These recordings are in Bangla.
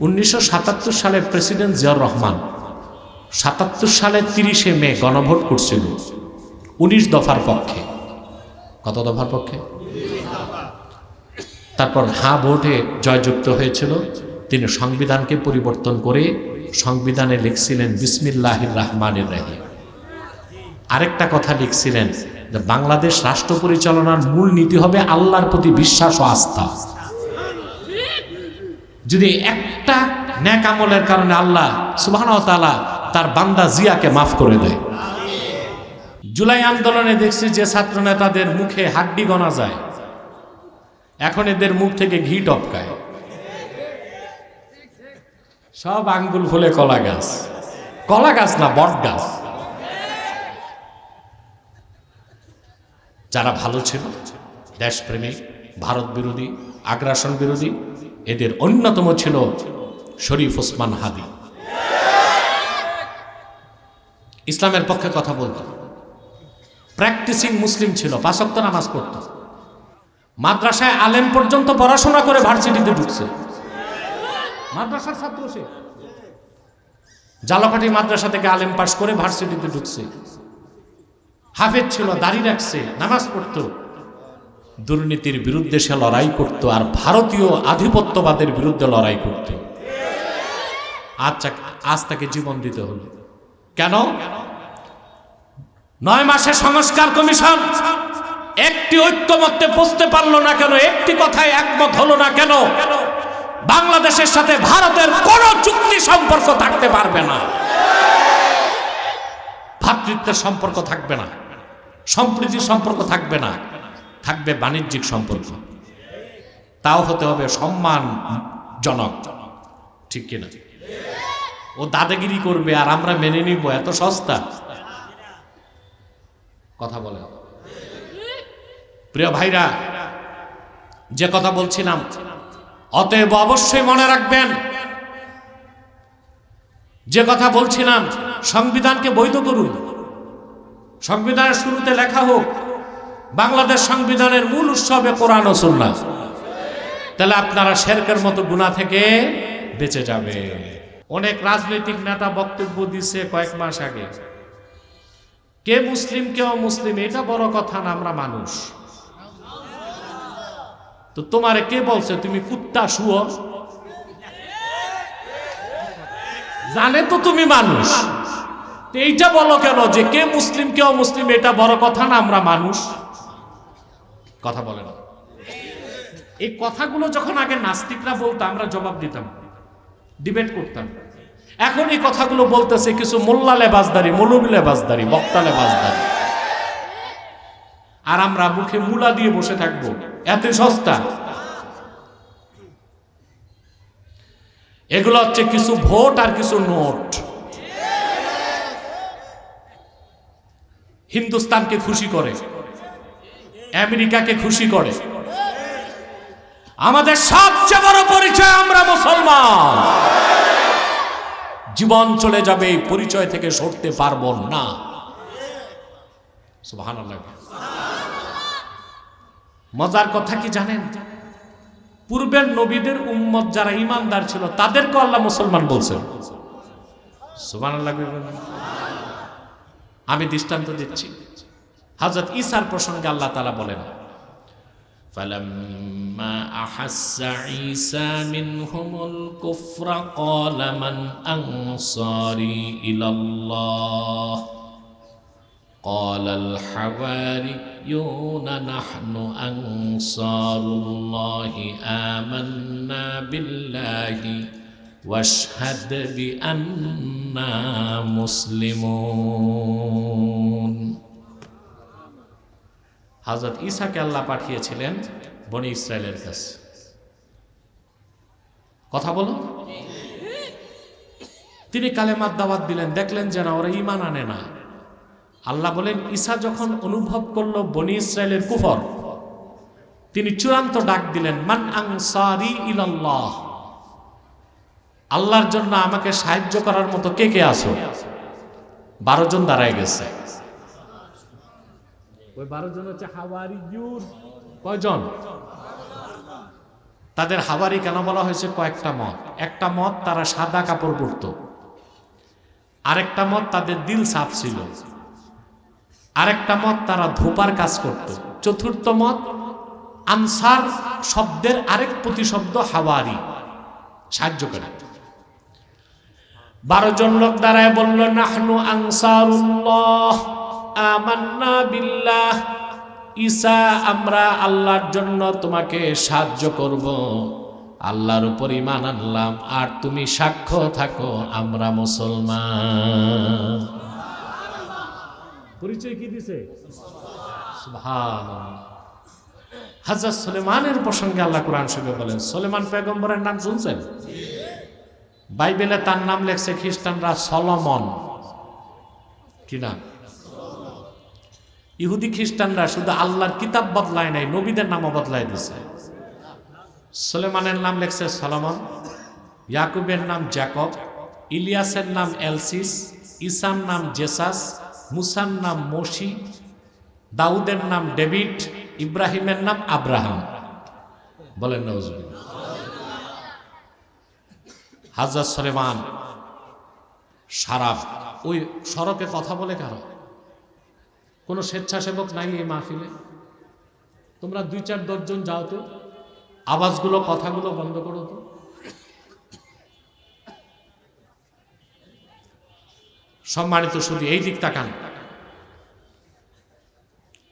1977 সালে প্রেসিডেন্ট জিয়াউর রহমান 77 সালের 30শে মে গণভোট করছিল 19 দফার পক্ষে। কত দফার পক্ষে? তারপর হ্যাঁ ভোটে জয়যুক্ত হয়েছিল। তিনি সংবিধানকে পরিবর্তন করে সংবিধানে লিখছিলেন বিসমিল্লাহির রহমানির রহিম। আরেকটা কথা লিখছিলেন যে বাংলাদেশ রাষ্ট্র পরিচালনার মূল নীতি হবে আল্লাহর প্রতি বিশ্বাস ও আস্থা। যদি একটা নেক আমলের কারণে আল্লাহ সুবহানাহু ওয়া তাআলা তার বান্দা জিয়াকে মাফ করে দেয়। জুলাই আন্দোলনে দেখছি যে ছাত্র নেতাদের মুখে হাড্ডি গোনা যায়, এখন এদের মুখ থেকে ঘি টপকায়। সব আঙ্গুল ফুলে কলা গাছ, কলা গাছ না বট গাছ। যারা ভালো ছিল, দেশপ্রেমিক, ভারত বিরোধী, আগ্রাসন বিরোধী, এদের অন্যতম ছিল শরীফ ওসমান হাদি। ইসলামের পক্ষে কথা বলতো, প্র্যাকটিসিং মুসলিম ছিল, 5 ওয়াক্ত নামাজ পড়ত, মাদ্রাসায় আলেম পর্যন্ত পড়াশোনা করে ভার্সিটিতে ঢুকছে। মাদ্রাসার ছাত্র সে, জালাকাঠি মাদ্রাসা থেকে আলেম পাশ করে ভার্সিটিতে ঢুকছে। হাফেজ ছিল, দাড়ি রাখছে, নামাজ পড়ত, দুর্নীতির বিরুদ্ধে সে লড়াই করত, আর ভারতীয় আধিপত্যবাদের বিরুদ্ধে লড়াই করত। আজ তাকে জীবন দিতে হলো কেন? 9 মাসে সংস্কার কমিশন একটি ঐক্যমত্যে পৌঁছতে পারলো না কেন? একটি কথায় একমত হলো না কেন? বাংলাদেশের সাথে ভারতের কোন চুক্তি সম্পর্ক থাকতে পারবে না, ভ্রাতৃত্বের সম্পর্ক থাকবে না, সম্প্রীতির সম্পর্ক থাকবে না, থাকবে বাণিজ্যিক সম্পর্ক। তাও হতে হবে সম্মানজনক, ঠিক কিনা? ও দাদাগিরি করবে আর আমরা মেনে নিব, এত সস্তা কথা বলে। প্রিয় ভাইরা, যে কথা বলছিলাম, অতএব অবশ্যই মনে রাখবেন, যে কথা বলছিলাম, সংবিধানকে বৈধ করুন। সংবিধানের শুরুতে লেখা হোক বাংলাদেশ সংবিধানের মূল উৎসবে কোরআন ও সুন্নাহ। তাহলে আপনারা শিরকের মতো গুনাহ থেকে বেঁচে যাবে। অনেক রাজনৈতিক নেতা বক্তব্য দিচ্ছে কয়েক মাস আগে, কে মুসলিম কে অমুসলিম এটা বড় কথা না, আমরা মানুষ। তো তোমারে কে বলছে তুমি কুত্তা শুয়োর? জানে তো তুমি মানুষ, এইটা বলো কেন যে কে মুসলিম কে অমুসলিম এটা বড় কথা না, আমরা মানুষ? কথা বলে না। এই কথাগুলো যখন আগে নাস্তিকরা বলতো আমরা জবাব দিতাম, ডিবেট করতাম। এখন এই কথাগুলো বলতেছে কিছু মোল্লা লেবাসদারি, মৌলবী লেবাসদারি, বক্তা লেবাসদারি, আর আমরা মুখে মুলা দিয়ে বসে থাকবো, এত সস্তা। এগুলো হচ্ছে কিছু ভোট আর কিছু নোট। হিন্দুস্তানকে খুশি করে, আমেরিকাকে খুশি করে। আমাদের সবচেয়ে বড় পরিচয় আমরা মুসলমান। জীবন চলে যাবে, এই পরিচয় থেকে সরতে পারবো না। সুবহানাল্লাহ। মজার কথা কি জানেন? পূর্বের নবীদের উম্মত যারা ঈমানদার ছিল তাদেরকে আল্লাহ মুসলমান বলছেন। সুবহানাল্লাহ। আমি দৃষ্টান্ত দিচ্ছি। হযরত ঈসার প্রসঙ্গে আল্লাহ তাআলা বলেন, فَلَمَّا أَحَسَّ عِيسَى مِنْهُمُ الْكُفْرَ قَالَ مَنْ أَنصَارِي إِلَى اللَّهِ قَالَ الْحَوَارِيُّونَ نَحْنُ أَنصَارُ اللَّهِ آمَنَّا بِاللَّهِ وَاشْهَدْ بِأَنَّا مُسْلِمُونَ। হযরত ঈসাকে আল্লাহ পাঠিয়েছিলেন বনি ইসরায়েলের কাছে। কথা বলো। তিনি কালেমার দাওয়াত দিলেন, দেখলেন যে না, ওরা ঈমান আনে না। আল্লাহ বলেন, ঈসা যখন অনুভব করলো বনি ইসরায়েলের কুফর, তিনি চূড়ান্ত ডাক দিলেন, মান আনসারি ইলাল্লাহ, আল্লাহর জন্য আমাকে সাহায্য করার মতো কে কে আছো? 12 জন দাঁড়ায় গেছে। ওই 12 জন হচ্ছে হাওয়ারিয়ুন। কয়জন? তাদের হাওয়ারি কেন বলা হয়েছে? কয়েকটা মত। একটা মত তারা সাদা কাপড় পরত, আরেকটা মত তাদের দিল সাফ ছিল, আরেকটা মত তারা ধোপার কাজ করত, চতুর্থ মত আনসার শব্দের আরেক প্রতিশব্দ হাওয়ারি, সাহায্য করে। 12 জন লোক দাঁড়ায় বলল, নাহনু আনসারুল্লাহ আমান্না বিল্লাহ, ঈসা আমরা আল্লাহর জন্য তোমাকে সাহায্য করব, আল্লাহর উপর ঈমান আনলাম, আর তুমি সাক্ষ্য থাকো আমরা মুসলমান। পরিচয় কি দিছে? সুবহানাল্লাহ। হযরত সুলেমানের প্রসঙ্গে আল্লাহ কোরআন শরীফে বলেন, সুলেমান পয়গম্বরের নাম শুনছেন? বাইবেলে তার নাম লেখছে খ্রিস্টানরা সলোমন। কি নাম? ইহুদি খ্রিস্টানরা শুধু আল্লাহর কিতাব বদলায় নাই, নবীদের নামও বদলায় দিছে। সুলেমানের নাম লেখছে সলোমন, ইয়াকুবের নাম জ্যাকব, ইলিয়াসের নাম এলসিস, ঈসার নাম জেসাস, মুসার নাম মোশি, দাউদের নাম ডেভিড, ইব্রাহিমের নাম আব্রাহাম। বলেন নাউজুবিল্লাহ। হযরত সুলেমান সারা ওই সড়কে কথা বলে কারো? কোনো স্বেচ্ছাসেবক নাই এই মাহফিলে? তোমরা 2-4-10 জন যাও তো, আওয়াজগুলো কথাগুলো বন্ধ করো তো। সম্মানিত শুধু এই দিক তাকান,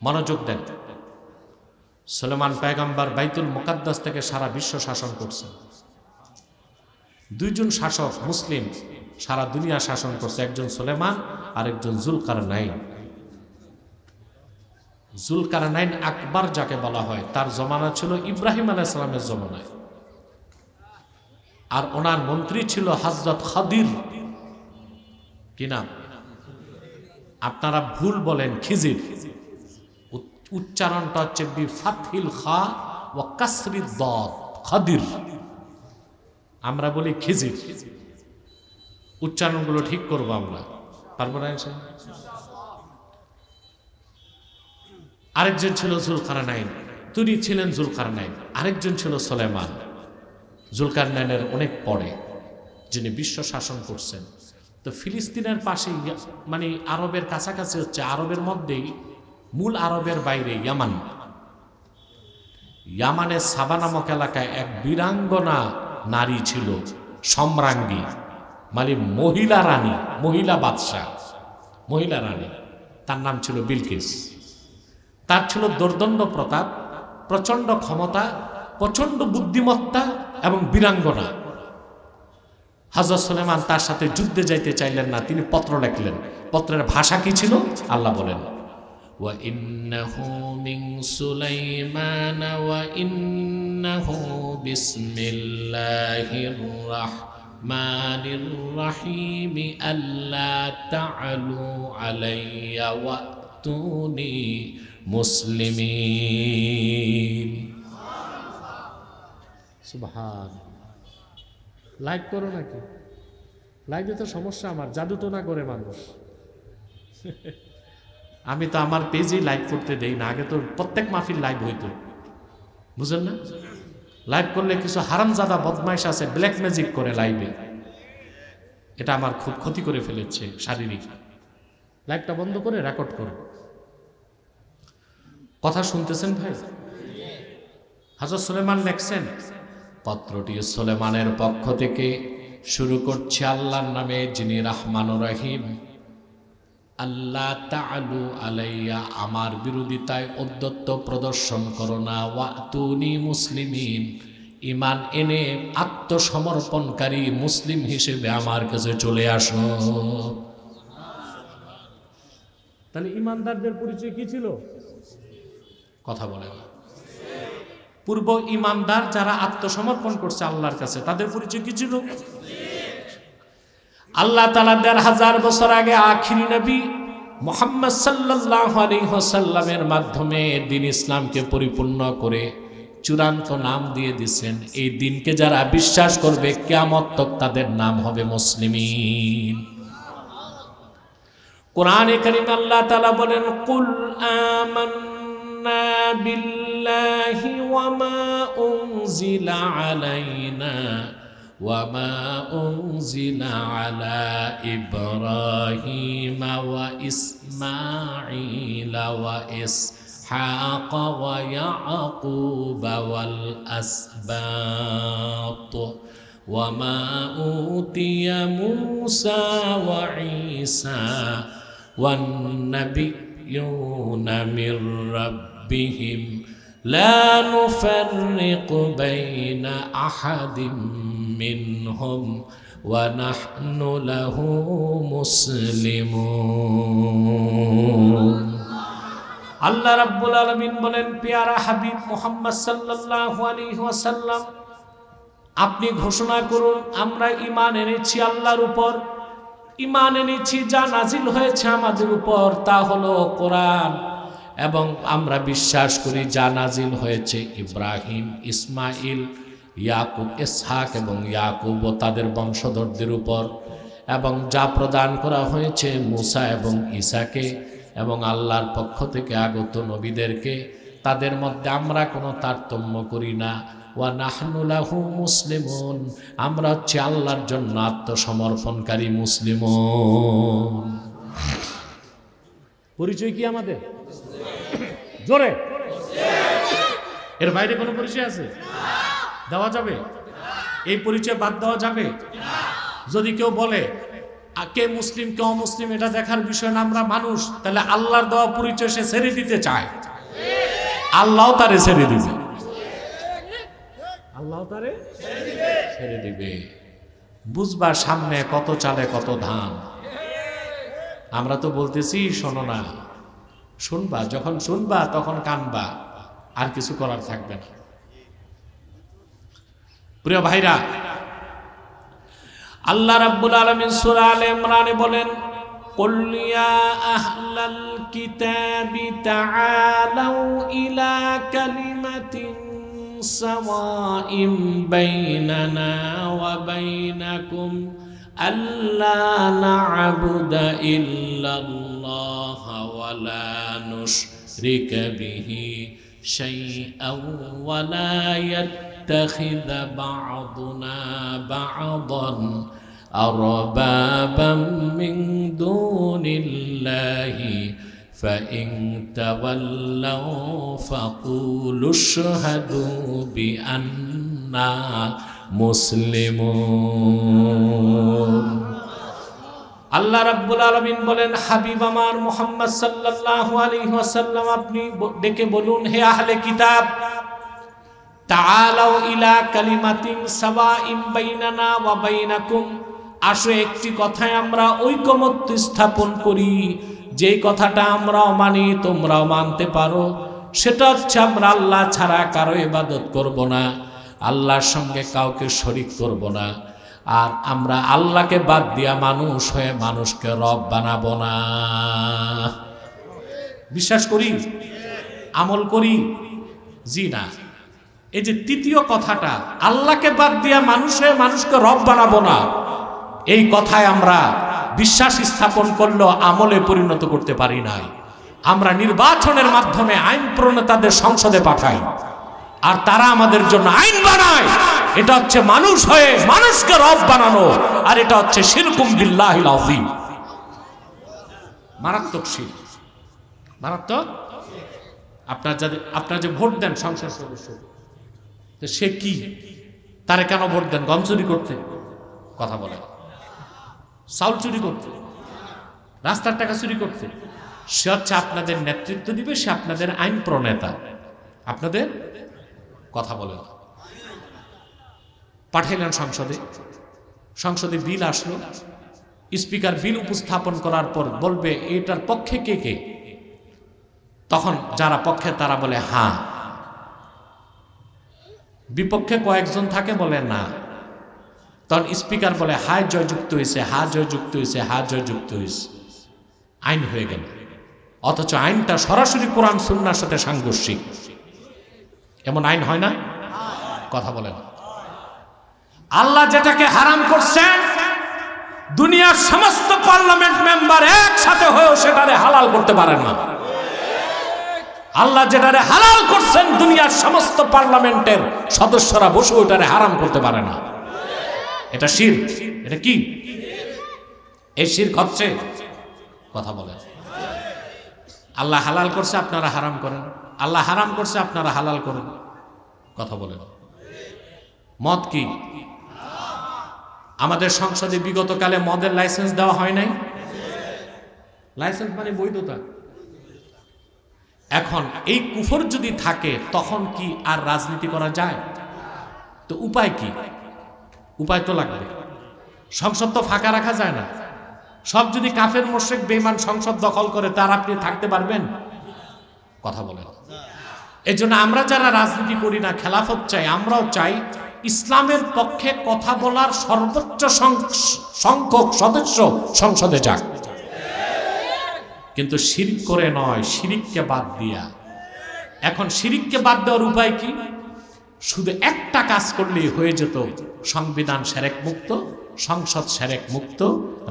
মনোযোগ দেন। সুলেমান পয়গম্বর বাইতুল মুকাদ্দাস থেকে সারা বিশ্ব শাসন করছেন। 2 জন শাসক মুসলিম সারা দুনিয়া শাসন করছে, একজন সুলেমান আর একজন জুলকারনাইন। জুলকারনাইন আকবর যাকে বলা হয়, তার জমানা ছিল ইব্রাহিম আলাইহিস সালামের জমানায়, আর ওনার মন্ত্রী ছিল হযরত খাদির। কি নাম? আপনারা ভুল বলেন খিজির, উচ্চারণটা হচ্ছে বিফাতহিল খা ওয়া কাসরিদ দাদ, খাদির। আমরা বলি খিজির। উচ্চারণগুলো ঠিক করবো আমরা, পারবো না? আরেকজন ছিল জুলকারনাইন, তিনি ছিলেন জুলকারনাইন। আরেকজন ছিল সুলেমান, জুলকারনাইনের অনেক পরে, যিনি বিশ্ব শাসন করছেন। তো ফিলিস্তিনের পাশে, মানে আরবের কাছাকাছি হচ্ছে, আরবের মধ্যেই, মূল আরবের বাইরে ইয়ামান। ইয়ামানের সাবা নামক এলাকায় এক বীরাঙ্গনা নারী ছিল, সম্রাঙ্গী, মানে মহিলা রানী, মহিলা বাদশাহ, মহিলা রানী। তার নাম ছিল বিলকিস। তার ছিল দুর্দণ্ড প্রতাপ, প্রচণ্ড ক্ষমতা, প্রচণ্ড বুদ্ধিমত্তা এবং বীরাঙ্গনা। হযরত সুলেমান তার সাথে যুদ্ধে যাইতে চাইলেন না, তিনি পত্র লিখলেন। পত্রের ভাষা কি ছিল? আল্লাহ বলেন, ওয়া ইন্নাহু মিন সুলাইমান ওয়া ইন্নাহু বিসমিল্লাহির রাহমানির রাহিম আল্লা তা'আলু আলাইয়া ওয়াতুনি মুসলিমিন। সুবহানাল্লাহ। লাইক করো নাকি? লাইভে তো সমস্যা আমার, জাদু তো না করে মানুষ। আমি তো আমার পেজেই লাইভ করতে দেই না, আগে তো প্রত্যেক মাহফিল লাইভ হইতো, বুঝেন না? লাইভ করলে কিছু হারামজাদা বদমাইশ আছে, ব্ল্যাক ম্যাজিক করে লাইভে। এটা আমার খুব ক্ষতি করে ফেলেছে শারীরিক। লাইভটা বন্ধ করে রেকর্ড করো। কথা শুনতেছেন ভাই? হযরত সুলেমান লেখছেন, পত্রটি সুলেমানের পক্ষ থেকে শুরু করছে আল্লাহর নামে, যিনি রহমান ও রহিম। আল্লাহ তা'আলু আলাইয়া, আমার বিরোধিতায় ঔদ্ধত্য প্রদর্শন করো না, ওয়াতুনি মুসলিমিন, ঈমান এনে আত্মসমর্পণকারী মুসলিম হিসেবে আমার কাছে চলে আসো। তাহলে ঈমানদারদের পরিচয় কি ছিল? কথা বলে না। পূর্ব ঈমানদার যারা আত্মসমর্পণ করছে আল্লাহর কাছে, তাদের পরিচয় কি ছিল? আল্লাহ তাআলা ১৫০০ বছর আগে আখিরি নবী মুহাম্মদ সাল্লাল্লাহু আলাইহি ওয়াসাল্লামের মাধ্যমে দ্বীন ইসলামকে পরিপূর্ণ করে চূড়ান্ত নাম দিয়ে দিয়েছেন। এই দিনকে যারা বিশ্বাস করবে কিয়ামত তক তাদের নাম হবে মুসলিমিন। কোরআনে কারীমে আল্লাহ তাআলা বলেন, কুল আমান্না আমান্না বিল্লাহি ওয়া মা উনজিলা আলাইনা ওয়া মা উনজিলা আলা ইব্রাহিমা ওয়া ইসমাঈলা ওয়া ইসহাক ওয়া ইয়াকুব ওয়াল আসবাত ওয়া মা উতিয়া মূসা ওয়া ঈসা ওয়ান নাবিয়্যুনা মির রাব্বিহিম লা নুফাররিকু বাইনা আহাদিম মিনহুম ওয়া নাহনু লাহু মুসলিমুন। আল্লাহ রাব্বুল আলামিন বলেন, পেয়ারা হাবিব মুহাম্মদ সাল্লাল্লাহু আলাইহি ওয়াসাল্লাম, আপনি ঘোষণা করুন আমরা ঈমান এনেছি আল্লাহর উপর, ঈমান এনেছি যা নাজিল হয়েছে আমাদের উপর তা হলো কোরআন, এবং আমরা বিশ্বাস করি যা নাজিল হয়েছে ইব্রাহিম, ইসমাইল, ইয়াকুব, ইসহাক এবং ইয়াকুব ও তাদের বংশধরদের উপর, এবং যা প্রদান করা হয়েছে মূসা এবং ঈসাকে এবং আল্লাহর পক্ষ থেকে আগত নবীদেরকে, তাদের মধ্যে আমরা কোনো তারতম্য করি না। ওয়া নাহনু লাহু মুসলিমুন, আমরা হচ্ছে আল্লাহর জন্য আত্মসমর্পণকারী মুসলিমুন। পরিচয় কি আমাদের? জোরে, এর বাইরে কোনো পরিচয় আছে? দেওয়া যাবে? এই পরিচয় বাদ দেওয়া যাবে? যদি কেউ বলে কে মুসলিম কে অমুসলিম এটা দেখার বিষয় না, আমরা মানুষ, তাহলে আল্লাহর দেওয়া পরিচয় সে ছেড়ে দিতে চায়, আল্লাহ তারে ছেড়ে দিবে, আল্লাহ তারে ছেড়ে দিবে। বুঝবা সামনে কত চালে কত ধান। আমরা তো বলতেছি শোনো না, শুনবা, যখন শুনবা তখন কানবা, আর কিছু করার থাকবে না। প্রিয় ভাইরা, আল্লাহ রাব্বুল আলামিন সূরা আলে ইমরানে বলেন, কুল ইয়া আহলাল কিতাবি তাআলাউ ইলা কালিমাতিন সাওয়াইন বাইনানা ওয়া বাইনাকুম আল্লা না'বুদা ইল্লাল্লাহ ওয়া লা নুশরিকা বিহি শাইআন ওয়া লা ইয়াত্তাখিযা বা'দুনা বা'দান আরবাবাম মিন দুনিল্লাহি فإن تولوا فقولوا اشهدوا بأننا মুসলিমুন। আল্লাহ রাব্বুল আলামিন বলেন, হাবিব আমার মুহাম্মদ সাল্লাল্লাহু আলাইহি ওয়াসাল্লাম, আপনি ডেকে বলুন, হে আহলে কিতাব, তাআলাউ ইলা কালিমাতিন সাওয়াইন বাইনানা ওয়া বাইনাকুম, আসো একটি কথায় আমরা ঐকমত্য স্থাপন করি, যেই কথাটা আমরাও মানি তোমরাও মানতে পারো, সেটা হচ্ছে আমরা আল্লাহ ছাড়া কারো ইবাদত করব না, আল্লাহর সঙ্গে কাউকে শরীক করব না, আর আমরা আল্লাহকে বাদ দিয়া মানুষ হয়ে মানুষকে রব বানাবো না। বিশ্বাস করি, আমল করি? জি না। এই যে তৃতীয় কথাটা, আল্লাহকে বাদ দিয়া মানুষ হয়ে মানুষকে রব বানাবো না, এই কথায় আমরা বিশ্বাস স্থাপন করলেও আমলে পরিণত করতে পারি নাই। আমরা নির্বাচনের মাধ্যমে আইন প্রণেতাদের সংসদে পাঠাই, আর তারা আমাদের জন্য আইন বানায়। এটা হচ্ছে মানুষ হয়ে মানুষকে রব বানানো, আর এটা হচ্ছে শিরকুম বিল্লাহিল আযীম, মারাত্মক শিরক, মারাত্মক। আপনারা যে ভোট দেন সংসদ সদস্য, তো সে কি, তারে কেন ভোট দেন? গম চুরি করতে? কথা বলে। চাউল চুরি করতে? রাস্তার টাকা চুরি করতে? সে হচ্ছে আপনাদের নেতৃত্ব দিবে, সে আপনাদের আইন প্রণেতা, আপনাদের কথা বলে। পাঠাইলেন সংসদে, সংসদে বিল আসলো, স্পিকার বিল উপস্থাপন করার পর বলবে এটার পক্ষে কে কে, তখন যারা পক্ষে তারা বলে হ্যাঁ, বিপক্ষে কয়েকজন থাকে বলে না, তখন স্পিকার বলে হায় জয়যুক্ত হয়েছে, হা জয়যুক্ত হয়েছে, হা জয়যুক্ত হয়েছে, আইন হয়ে গেল। অথচ আইনটা সরাসরি কোরআন সুন্নাহর সাথে সাংঘর্ষিক। এমন আইন হয় না? কথা বলেন। আল্লাহ যেটাকে হারাম করছেন, দুনিয়ার সমস্ত পার্লামেন্ট মেম্বার একসাথে হয়েও সেটারে হালাল করতে পারে না। আল্লাহ যেটারে হালাল করছেন দুনিয়ার সমস্ত পার্লামেন্টের সদস্যরা বসে ওটারে হারাম করতে পারে না। এটা শিরক। এটা কি? এই শিরক হচ্ছে, কথা বলেন, আল্লাহ হালাল করছে আপনারা হারাম করেন, আল্লাহ হারাম করছে আপনারা হালাল করেন, কথা বলেন। মদ কি? আমাদের সংসদে বিগত কালে মদের লাইসেন্স দেওয়া হয় নাই? লাইসেন্স মানে বৈধতা। এখন এই কুফর যদি থাকে তখন কি আর রাজনীতি করা যায়? তো উপায় কি? উপায় তো লাগবে। সংসদ তো ফাঁকা রাখা যায় না। সব যদি কাফের মুশরিক বেঈমান সংসদ দখল করে তার আপনি থাকতে পারবেন? কথা বলেন। এই জন্য আমরা যারা রাজনীতি করি না, খেলাফত চাই, আমরাও চাই ইসলামের পক্ষে কথা বলার সর্বোচ্চ সংখ্যক সদস্য সংসদে যাক, কিন্তু শিরক করে নয়, শিরককে বাদ দিয়া। এখন শিরককে বাদ দেওয়ার উপায় কি? শুধু একটা কাজ করলেই হয়ে যেত, সংবিধান শিরক মুক্ত, সংসদ শিরক মুক্ত,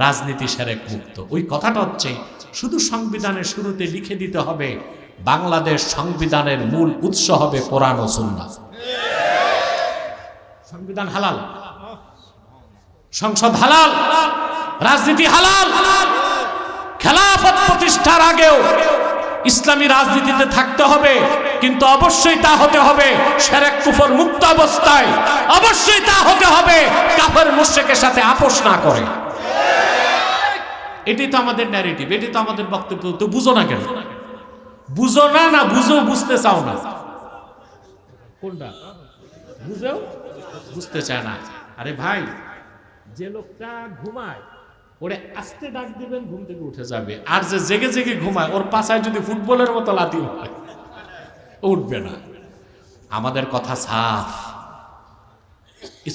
রাজনীতি শিরক মুক্ত। ওই কথাটা হচ্ছে শুধু সংবিধানের শুরুতে লিখে দিতে হবে বাংলাদেশ সংবিধানের মূল উৎস হবে কোরআন ও সুন্নাহ। সংবিধান হালাল, সংসদ হালাল, রাজনীতি হালাল। খেলাফত প্রতিষ্ঠার আগেও ইসলামী রাজনীতিতে থাকতে হবে, কিন্তু অবশ্যই তা হতে হবে শিরক কুফর মুক্ত অবস্থায়। অবশ্যই তা হতে হবে কাফের মুশরিকের সাথে আপোষ না করে। এটাই তো আমাদের ন্যারেটিভ, এটাই তো আমাদের বক্তব্য। তো বুঝো না কেন? বুঝো না, না বুঝো বুঝতে চাও না? কোনটা? বুঝেও বুঝতে চায় না। আরে ভাই, যে লোকটা ঘুমায় ওরে আস্তে ডাক দিবেন ঘুম থেকে উঠে যাবে, আর যে জেগে জেগে ঘুমায় ওর পাছায় যদি ফুটবলের মতো লাথি হয় উঠবে না। আমাদের কথা সাফ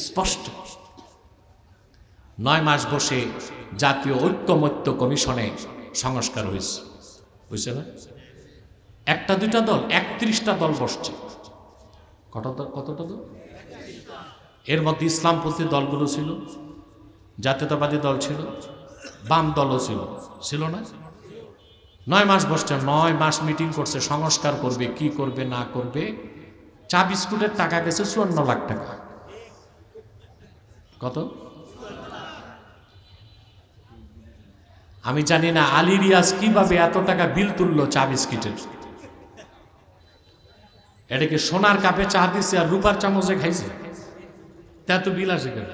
স্পষ্ট। 9 মাস বসে জাতীয় ঐক্যমত্য কমিশনে সংস্কার হয়েছে, বুঝছে না? একটা দুইটা দল, 31টা দল বসছে। কতটা দল? এর মধ্যে ইসলামপন্থী দলগুলো ছিল, জাতীয়তাবাদী দল ছিল, বাম দলও ছিল, ছিল না? 9 মাস বসছে, 9 মাস মিটিং করছে, সংস্কার করবে, কি করবে না করবে। চা বিস্কুটের টাকা গেছে 54 লাখ টাকা। কত? আমি জানি না আলী রিয়াজ কিভাবে এত টাকা বিল তুললো চা বিস্কিটের। এটাকে সোনার কাপে চা দিছে আর রূপার চামচে খাইছে, তা তো বিল আসে কেন?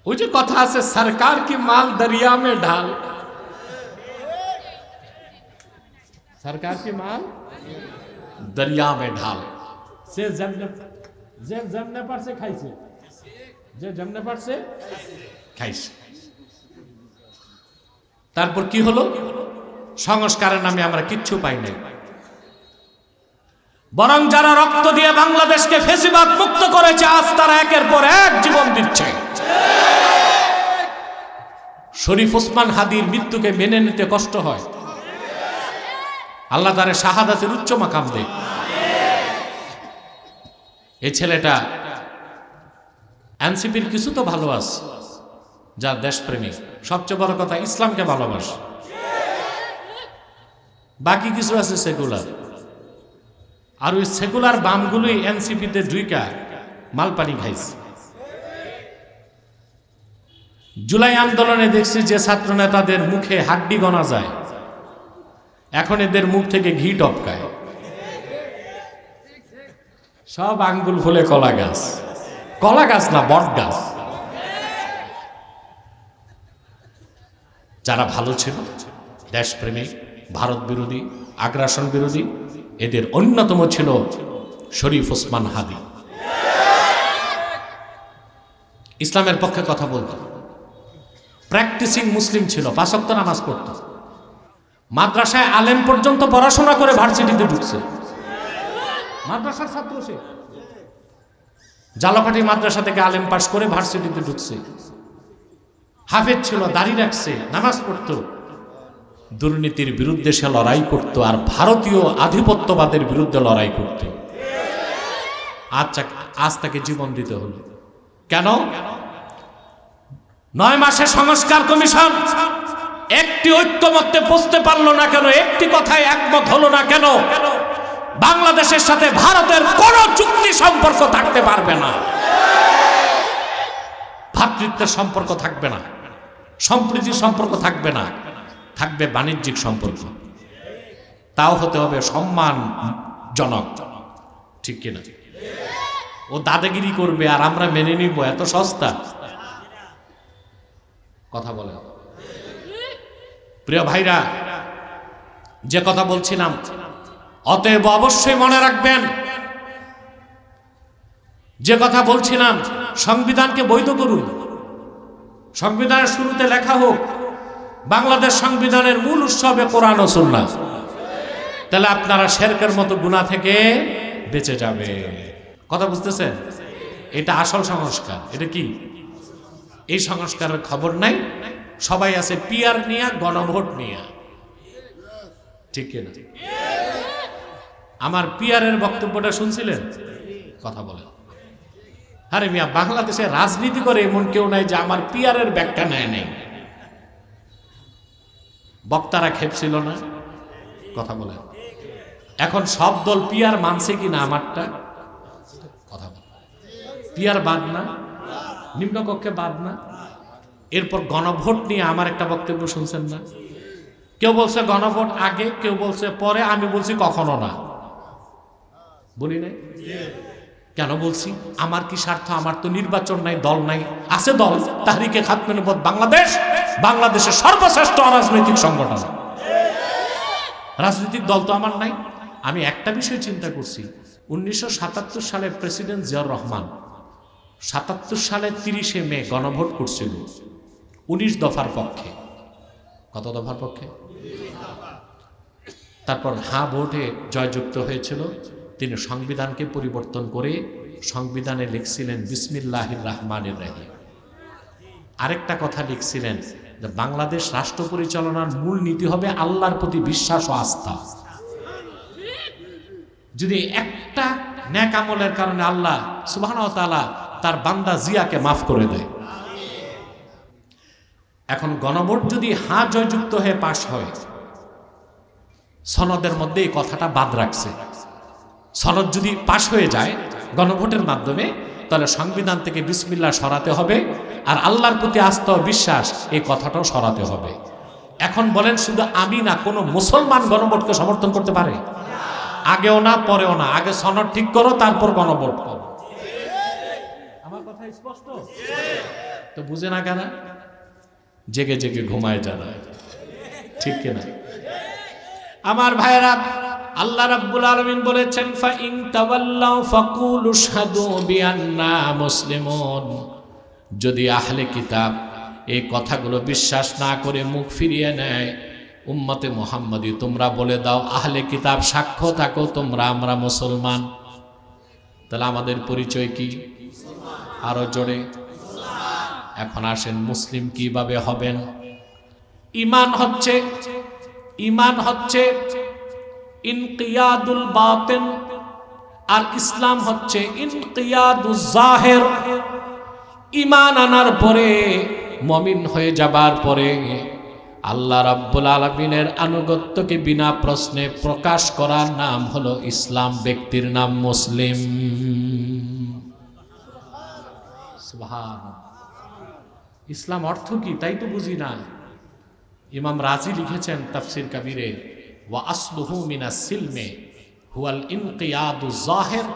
ওই যে কথা আছে, সরকার কি মাল দরিয়া মে ঢাল। সরকার কি মাল দরিয়া মে ঢাল। সে যেমনে পারছে খাইছে, যে যেমনে পারছে খাইছে। তারপর কি হলো? সংস্কারের নামে আমরা কিচ্ছু পাই নাই, বরং যারা রক্ত দিয়ে বাংলাদেশকে ফ্যাসিবাদ মুক্ত করেছে আজ তারা একের পর এক জীবন দিচ্ছে। শরীফ ওসমান হাদির মৃত্যুকে মেনে নিতে কষ্ট হয়, আল্লাহ তারে শাহাদাতের উচ্চ মাকাম দেয়। এই ছেলেটা এনসিপির কিছু তো ভালো আছে, যা দেশপ্রেমিক, সবচেয়ে বড় কথা ইসলামকে ভালোবাসে। বাকি কিছু আছে সেকুলার, আর ওই সেকুলার বামগুলোই এনসিপিতে ঢুইকা মালপানি খাইছে। জুলাই আন্দোলনে দেখছি যে ছাত্র নেতাদের মুখে হাড্ডি গনা যায়, এখন এদের মুখ থেকে ঘি টপকায়। সব আঙ্গুল ফুলে কলা গাছ, কলা গাছ না বট গাছ। যারা ভালো ছিল, দেশপ্রেমিক, ভারত বিরোধী, আগ্রাসন বিরোধী, এদের অন্যতম ছিল শরীফ ওসমান হাদি। ইসলামের পক্ষে কথা বলত, প্র্যাকটিসিং মুসলিম ছিল, 5 ওয়াক্ত নামাজ পড়ত, মাদ্রাসায় আলেম পর্যন্ত পড়াশোনা করে ভার্সিটিতে ঢুকছে। মাদ্রাসার ছাত্র সে, জালাপাটি মাদ্রাসা থেকে আলেম পাশ করে ভার্সিটিতে ঢুকছে। হাফেজ ছিল, দাড়ি রাখছে, নামাজ পড়ত, দুর্নীতির বিরুদ্ধে সে লড়াই করত, আর ভারতীয় আধিপত্যবাদের বিরুদ্ধে লড়াই করত। আজ তাকে জীবন দিতে হলো কেন? 9 মাসে সংস্কার কমিশন একটি ঐক্যমত্যে পৌঁছতে পারলো না কেন? একটি কথায় একমত হলো না কেন? বাংলাদেশের সাথে ভারতের কোনো চুক্তি সম্পর্ক থাকতে পারবে না, ভ্রাতৃত্বের সম্পর্ক থাকবে না, সম্প্রীতির সম্পর্ক থাকবে না, থাকবে বাণিজ্যিক সম্পর্ক। তাও হতে হবে সম্মানজনক, ঠিক কিনা? ও দাদাগিরি করবে আর আমরা মেনে নিব, এত সস্তা? কথা বলে। প্রিয় ভাইরা, যে কথা বলছিলাম, অতএব অবশ্যই মনে রাখবেন, যে কথা বলছিলাম, সংবিধানকে বৈধ করুন। সংবিধানের শুরুতে লেখা হোক বাংলাদেশ সংবিধানের মূল উৎসবে কোরআন ও সুন্নাহ। তাহলে আপনারা শিরকের মতো গুনাহ থেকে বেঁচে যাবে। কথা বুঝতেছেন? এটা আসল সংস্কার। এটা কি? এই সংস্কারের খবর নাই, সবাই আছে পিয়ার নিয়ে, গণভোট নিয়ে, ঠিক কিনা? আমার পিয়ারের বক্তব্যটা শুনছিলেন? কথা বলেন। আরে মিয়া, বাংলাদেশে রাজনীতি করে এমন কেউ নাই যে আমার পিয়ারের ব্যাখ্যা নেয় নেই। বক্তারা খেপছিল না? কথা বলেন। এখন সব দল পিয়ার মানছে কিনা আমারটা? কথা বলেন। পিয়ার বাদ না, নিম্নকক্ষে বাদ না। এরপর গণভোট নিয়ে আমার একটা বক্তব্য শুনছেন না? কেউ বলছে গণভোট আগে, কেউ বলছে পরে, আমি বলছি কখনো না। বলি নাই? কেন বলছি? আমার কি স্বার্থ? আমার তো নির্বাচন নাই, দল নাই। আছে দল, তাহরিকে খাতমে নবুয়ত বাংলাদেশ, বাংলাদেশের সর্বশ্রেষ্ঠ অরাজনৈতিক সংগঠন। রাজনৈতিক দল তো আমার নাই। আমি একটা বিষয় চিন্তা করছি, 1977 সালে প্রেসিডেন্ট জিয়াউর রহমান 77 সালে 30শে মে গণভোট করছিল 19 দফার পক্ষে। কত দফার পক্ষে? তারপর হ্যাঁ ভোটে জয়যুক্ত হয়েছিল। তিনি সংবিধানকে পরিবর্তন করে সংবিধানে লিখছিলেন বিসমিল্লাহির রহমানির রহিম। আরেকটা কথা লিখছিলেন যে বাংলাদেশ রাষ্ট্র পরিচালনার মূল নীতি হবে আল্লাহর প্রতি বিশ্বাস ও আস্থা। যদি একটা নেক আমলের কারণে আল্লাহ সুবহানাহু ওয়া তাআলা তার বান্দা জিয়াকে মাফ করে দেয়। এখন গণভোট যদি হ্যাঁ জয়যুক্ত হয়ে পাশ হয়, সনদের মধ্যে এই কথাটা বাদ রাখছে। সনদ যদি পাশ হয়ে যায় গণভোটের মাধ্যমে, তাহলে সংবিধান থেকে বিসমিল্লাহ সরাতে হবে, আর আল্লাহর প্রতি আস্থা ও বিশ্বাস এই কথাটাও সরাতে হবে। এখন বলেন, শুধু আমি না, কোনো মুসলমান গণভোটকে সমর্থন করতে পারে? আগেও না, পরেও না। আগে সনদ ঠিক করো, তারপর গণভোট করো। আমার কথা স্পষ্ট তো? বুঝে না কেন? জেগে জেগে ঘুমায় যারা, ঠিক কিনা? আমার ভাইরা, আল্লাহ রাব্বুল আলামিন বলেছেন, ফা ইন তাওয়াল্লাউ ফাকুলু শাহাদু বিআন্না মুসলিমুন। যদি আহলে কিতাব এই কথাগুলো বিশ্বাস না করে মুখ ফিরিয়ে নেয়, উম্মতে মুহাম্মাদি তোমরা বলে দাও, আহলে কিতাব সাক্ষ্য থাকো তোমরা আমরা মুসলমান। তাহলে আমাদের পরিচয় কি? আরো জোরে। এখন আসেন, মুসলিম কিভাবে হবেন? ঈমান হচ্ছে ইনকিয়াদুল বাতিন, আর ইসলাম হচ্ছে ইনকিয়াদুজ জাহির। ঈমান আনার পরে, মুমিন হয়ে যাবার পরে আল্লাহ রাব্বুল আলামিনের আনুগত্যকে বিনা প্রশ্নে প্রকাশ করার নাম হলো ইসলাম, ব্যক্তির নাম মুসলিম। সুবহানাল্লাহ। ইসলাম অর্থ কি তাই তো বুঝি না। ইমাম রাজি লিখেছেন তাফসির কাবীরে, ওয়া আসলুহু মিনাস সিলমে হুয়াল ইনকিয়াদুজ জাহির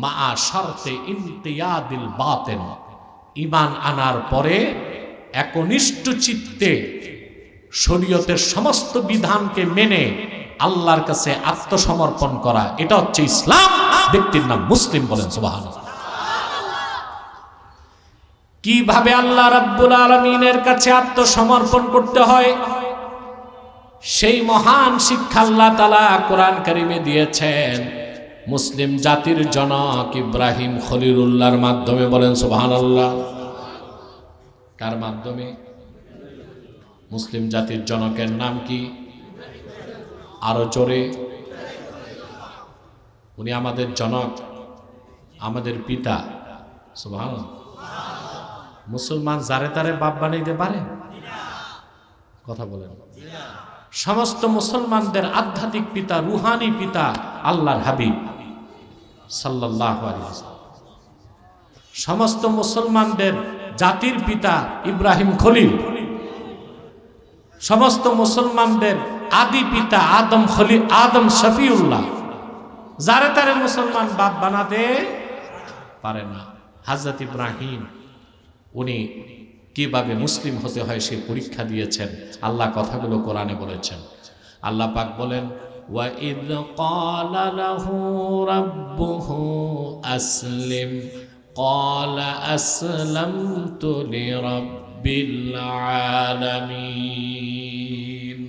মা শারতে ইনকিয়াদিল বাতিন। ঈমান আনার পরে একনিষ্ঠ চিত্তে শরীয়তের সমস্ত বিধানকে মেনে আল্লাহর কাছে আত্মসমর্পণ করা, এটা হচ্ছে ইসলাম, ব্যক্তির নাম মুসলিম। বলেন সুবহানাল্লাহ। কিভাবে আল্লাহ রাব্বুল আলামিনের কাছে আত্মসমর্পণ করতে হয় সেই মহান শিক্ষা আল্লাহ তাআলা কোরআন কারীমে দিয়েছেন মুসলিম জাতির জনক ইব্রাহিম খলিলুল্লাহর মাধ্যমে। বলেন সুবহানাল্লাহ। কার মাধ্যমে? মুসলিম জাতির জনকের নাম কি? আরো জোরে। উনি আমাদের জনক, আমাদের পিতা। সুবহানাল্লাহ। মুসলমান যারে তারে বাপ বানাইতে পারে? কথা বলেন। সমস্ত মুসলমানদের আধ্যাত্মিক পিতা, রুহানি পিতা আল্লাহর হাবিব সাল্লাল্লাহু আলাইহি ওয়াসাল্লাম। সমস্ত মুসলমানদের জাতির পিতা ইব্রাহিম খলিল। সমস্ত মুসলমানদের আদি পিতা আদম খলিল, আদম শফিউল্লাহ। যারে তারে মুসলমান বাপ বানাতে পারে না। হযরত ইব্রাহিম উনি কিভাবে মুসলিম হতে হয় সে পরীক্ষা দিয়েছেন। আল্লাহ কথাগুলো কোরআনে বলেছেন। আল্লাহ পাক বলেন, ওয়া ইয ক্বালা লাহু রাব্বুহু আসলিম ক্বালা আসলামতু লিরাব্বিল আলামিন।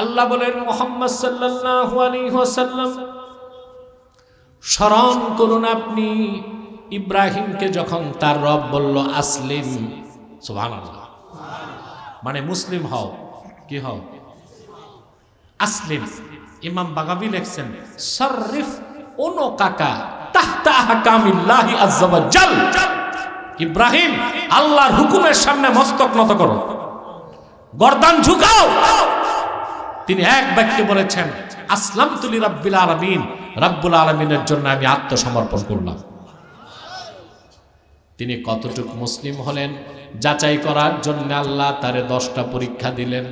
আল্লাহ বলেন, মুহাম্মদ সাল্লাল্লাহু আলাইহি ওয়াসাল্লাম স্মরণ করুন আপনি ইব্রাহিমকে যখন তার রব বলল আসলিম, সুবহানাল্লাহ, মানে মুসলিম হও। কি হও? আসলিম। ইমাম বাগাবী লিখছেন, সাররিফ উনুকাকা তাহতা আহকামিল্লাহি আযজা ওয়া জাল। ইব্রাহিম, আল্লাহর হুকুমের সামনে মস্তক নত করো, গর্দান ঝুঁকাও। তিনি এক বাক্যে বলেছেন, আসলামতু লিরাব্বিল আলামিন, রব্বুল আলামিনের জন্য আমি আত্মসমর্পণ করলাম। তিনি কতটুকু মুসলিম হলেন যাচাই করার জন্য আল্লাহ তারে 10টা পরীক্ষা দিলেন।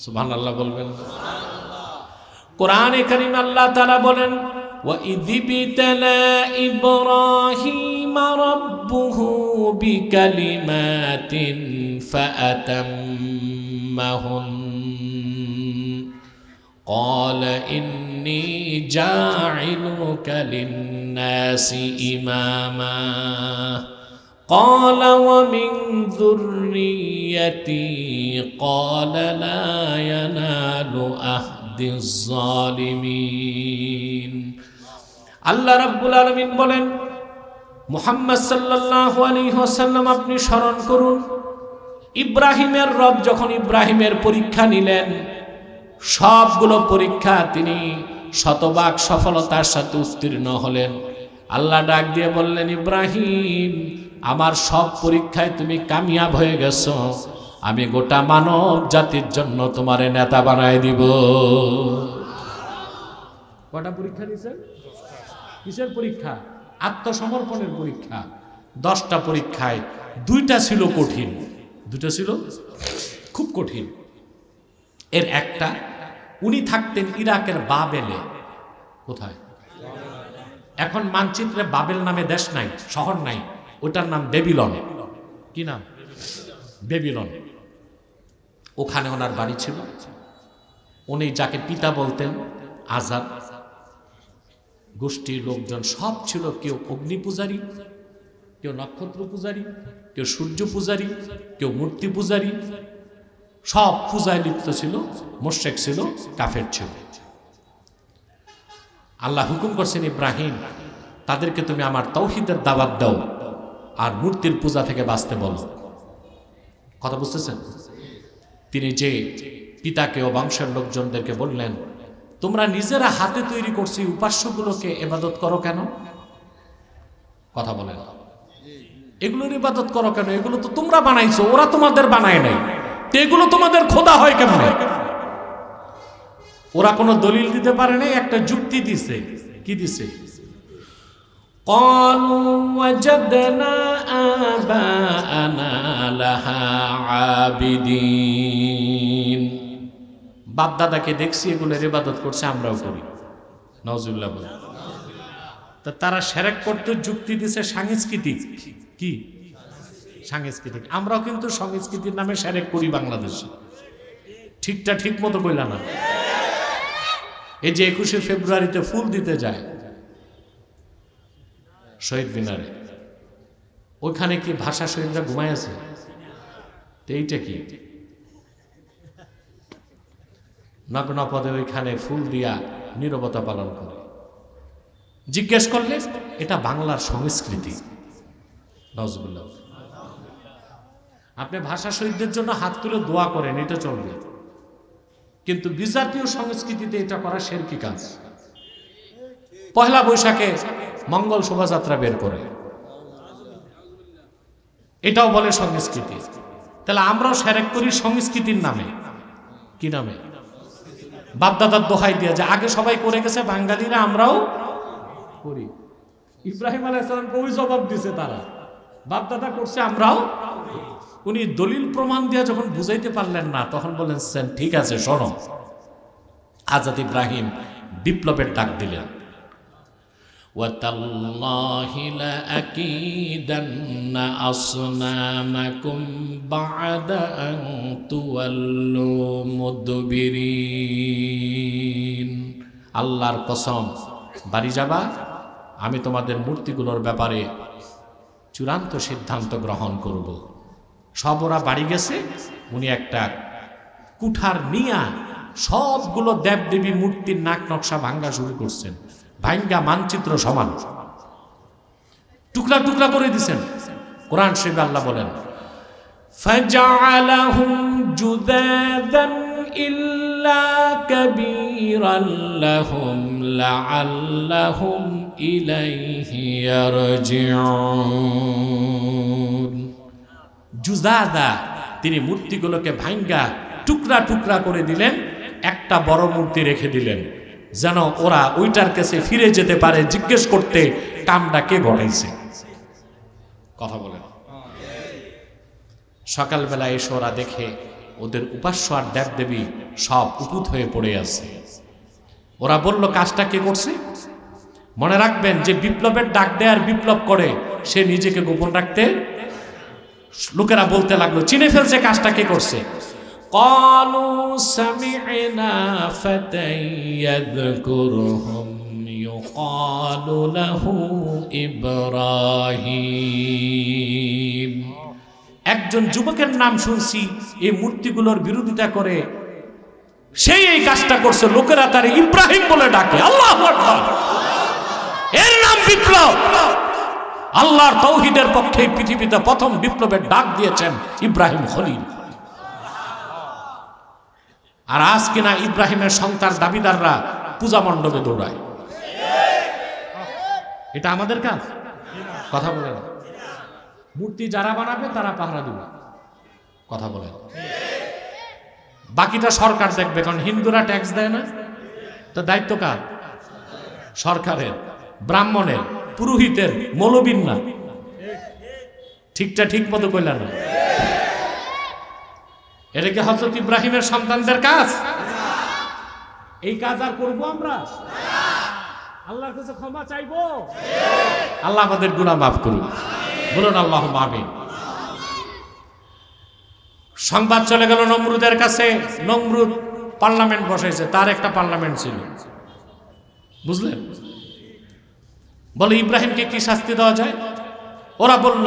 সুবহানাল্লাহ বলবেন। কোরআনে কারীম আল্লাহ তাআলা বলেন, ওয়া ইযবিতালা ইব্রাহিমা রাব্বুহু বিকালিমাতিন ফাআতাম্মাহুন قال إني جاعلك للناس إماما قال ومن ذريتي قال لا ينال أهد الظالمين। আল্লাহ রাব্বুল আলামিন বলেন, মুহাম্মদ সাল্লাল্লাহু আলাইহি ওয়াসাল্লাম আপনি স্মরণ করুন, ইব্রাহিমের রব যখন ইব্রাহিমের পরীক্ষা নিলেন, সবগুলো পরীক্ষা তিনি শতভাগ সফলতার সাথে উত্তীর্ণ হলেন। আল্লাহ ডাক দিয়ে বললেন, ইব্রাহিম, আমার সব পরীক্ষায় তুমি কামিয়াব হয়ে গেছো, আমি গোটা মানব জাতির জন্য তোমারে নেতা বানায় দিব। কটা পরীক্ষা দিয়েছেন? কিসের পরীক্ষা? আত্মসমর্পণের পরীক্ষা। 10টা পরীক্ষায় 2টা ছিল কঠিন, 2টা ছিল খুব কঠিন। এর একটা, উনি থাকতেন ইরাকের বাবেলে। কোথায়? এখন মানচিত্রে বাবেল নামে দেশ নাই, শহর নাই, ওটার নাম বেবিলন। কি নাম? বেবিলন। ওখানে ওনার বাড়ি ছিল। উনি যাকে পিতা বলতেন আজাদ, গোষ্ঠীর লোকজন সব ছিল, কেউ অগ্নি পূজারী, কেউ নক্ষত্র পূজারী, কেউ সূর্য পূজারী, কেউ মূর্তি পূজারী, সব পূজায় লিপ্ত ছিল, মুশরিক ছিল, কাফের ছিল। আল্লাহ হুকুম করছেন, ইব্রাহিম, তাদেরকে তুমি আমার তাওহীদের দাওয়াত দাও আর মূর্তির পূজা থেকে বাঁচতে বলো। কথা বুঝতেছেন? তিনি যে পিতাকে ও বংশের লোকজনদেরকে বললেন, তোমরা নিজেরা হাতে তৈরি করছি উপাস্যগুলোকে ইবাদত করো কেন? কথা বলেন, এগুলোর ইবাদত করো কেন? এগুলো তো তোমরা বানাইছো, ওরা তোমাদের বানায় নাই। এগুলো তোমাদের খোদা হয় কেমনে? ওরা কোনো দলিল দিতে পারে নাই, একটা যুক্তি দিছে। কি দিছে? ক্বালু ওয়াজাদনা আবাআনা লাহা আবিদিন। বাপ দাদাকে দেখছি এগুলোর ইবাদত করছে, আমরাও করি। নাউজুবিল্লাহ বলে। তা তারা শিরক করতে যুক্তি দিছে সাংস্কৃতিক। কি সাংস্কৃতিক? আমরাও কিন্তু সংস্কৃতির নামে শিরক করি বাংলাদেশে। ঠিকটা ঠিক মতো কইলা না। এই যে 21শে ফেব্রুয়ারিতে ফুল দিতে যায় শহীদ মিনারে, ওইখানে কি ভাষা শহীদরা ঘুমায় আছে? তো এইটা কি? নগ্ন পদে ওইখানে ফুল দিয়া নীরবতা পালন করে। জিজ্ঞেস করলে এটা বাংলার সংস্কৃতি। নাউজুবিল্লাহ। আপনি ভাষা শহীদদের জন্য হাত তুলে দোয়া করেন, এটা চলবে, কিন্তু বিজাতীয় সংস্কৃতিতে এটা করা শিরকি কাজ। পহেলা বৈশাখে মঙ্গল শোভাযাত্রা বের করে, এটাও বলে সংস্কৃতি। তাহলে আমরাও শিরক করি সংস্কৃতির নামে। কি নামে? বাপদাদার দোহাই দিয়ে, যে আগে সবাই করে গেছে বাঙালিরা, আমরাও করি। ইব্রাহিম আলাইহিস সালামকে ওই জবাব দিছে, তারা বাপদাদা করছে, আমরাও। উনি দলিল প্রমাণ দিয়ে যখন বুঝাইতে পারলেন না, তখন বলেন ঠিক আছে শোনো। হযরত ইব্রাহিম বিপ্লবের ডাক দিলেন, ওয়াতাল্লাহি লাআকিদান্না আসনামাকুম বা'দা আন তুওয়াল্লু মুদবিরিন। আল্লাহর কসম, বাড়ি যাবা, আমি তোমাদের মূর্তিগুলোর ব্যাপারে চূড়ান্ত সিদ্ধান্ত গ্রহণ করব। সব ওরা বাড়ি গেছে, উনি একটা কুঠার নিয়া সবগুলো দেবদেবী মূর্তির নাক নকশা ভাঙ্গা শুরু করছেন। ভাঙ্গা মানচিত্র সমান টুকরা টুকরা করে দিছেন। কোরআন শরীফে আল্লাহ বলেন, ফাজআলাহুম জুদাদান ইল্লা কাবীরান লাহুম লাআল্লাহুম ইলাইহি ইয়ারজিউন। জুদাদা, তিনি মূর্তিগুলোকে ভাঙ্গা টুকরা টুকরা করে দিলেন, একটা বড় মূর্তি রেখে দিলেন, যেন ওরা ওইটার কাছে ফিরে যেতে পারে জিজ্ঞেস করতে কামটা কে ঘটাইছে। কথা বলেন। সকালবেলা এসে ওরা দেখে ওদের উপাস্য আর দেবদেবী সব উপুত হয়ে পড়ে আছে। ওরা বলল, কাজটা কে করছে? মনে রাখবেন, যে বিপ্লবের ডাক দেয় আর বিপ্লব করে, সে নিজেকে গোপন রাখতে। লোকেরা বলতে লাগলো, চিনে ফেলছে কাজটা কে করছে। ক্বালু সামি'না ফাতান ইয়াযকুরুহুম ইউক্বালু লাহু ইব্রাহিম। একজন যুবকের নাম শুনছি, এই মূর্তিগুলোর বিরোধিতা করে, সেই এই কাজটা করছে। লোকেরা তারে ইব্রাহিম বলে ডাকে। আল্লাহু আকবার। এর নাম বিপ্লব। আল্লাহর তাওহীদের পক্ষে পৃথিবীতে প্রথম বিপ্লবের ডাক দিয়েছেন ইব্রাহিম খলিল। আর আজ কিনা ইব্রাহিমের সন্তান দাবিদাররা পূজা মণ্ডপে দৌড়ায়। এটা আমাদের কাজ? কথা বলে না। মূর্তি যারা বানাবে তারা পাহারা দিবে। কথা বলে। বাকিটা সরকার দেখবে, কারণ হিন্দুরা ট্যাক্স দেয় না, তো দায়িত্ব কার? সরকারের, ব্রাহ্মণের, পুরোহিতের, মৌলবীর না। ঠিকটা ঠিক মতো কইলা না। এটা কি হযরত ইব্রাহিমের সন্তানদের কাজ? এই কাজ আর করবো আমরা? আল্লাহর কাছে ক্ষমা চাইবো। আল্লাহ আমাদের গুনাহ মাফ করুন, বলুন আল্লাহুম্মা আমিন। সংবাদ চলে গেল নমরুদের কাছে। নমরুদ পার্লামেন্ট বসাইছে, তার একটা পার্লামেন্ট ছিল, বুঝলেন? বলে ইব্রাহিমকে কি শাস্তি দেওয়া যায়? ওরা বলল,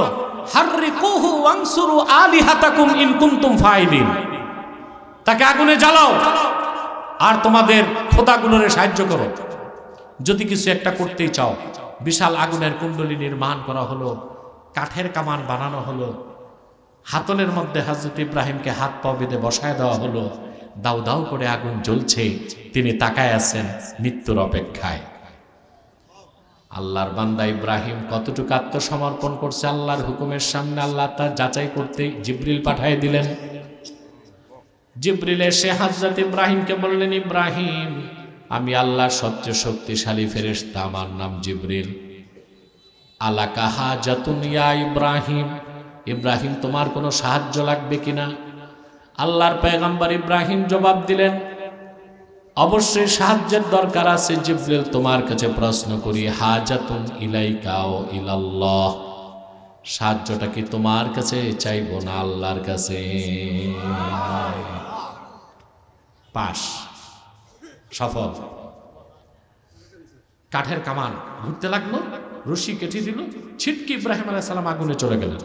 হাররিকুহু ওয়ানসুরু আলিহাতাকুম ইন কুনতুম ফাইলিন। তাকে আগুনে জ্বালাও আর তোমাদের খোদাগুলোরে সাহায্য করো যদি কিছু একটা করতেই চাও। বিশাল আগুনের কুণ্ডলী নির্মাণ করা হলো, কাঠের কামান বানানো হলো, হাতলের মধ্যে হযরত ইব্রাহিমকে হাত পা বেঁধে বসায় দেওয়া হলো। দাউ দাউ করে আগুন জ্বলছে, তিনি তাকায় আছেন মৃত্যুর অপেক্ষায়। আল্লাহর বান্দা ইব্রাহিম কতটুকু আত্মসমর্পণ করছে আল্লাহর হুকুমের সামনে, আল্লাহ তার যাচাই করতে জিবরিল পাঠিয়ে দিলেন। জিবরিল এসে হযরত ইব্রাহিমকে বললেন, ইব্রাহিম, আমি আল্লাহর সবচেয়ে শক্তিশালী ফেরেশতা, আমার নাম জিবরিল। আলাকা হাজাতুন ইয়া ইব্রাহিম, ইব্রাহিম তোমার কোনো সাহায্য লাগবে কিনা? আল্লাহর পয়গম্বর ইব্রাহিম জবাব দিলেন, অবশ্যই সাহায্যের দরকার আছে জিবরিল। তোমার কাছে প্রশ্ন করি, হাজাতুন ইলাইকা ও ইলাল্লাহ, সাহায্যটা কি তোমার কাছে চাইবো না আল্লাহর কাছে? পাশ, সফল। কাঠের কামান ঘুরতে লাগলো, রশি কেটে দিল, ছিটকে ইব্রাহিম আলাইহিস সালাম আগুনে চলে গেলেন।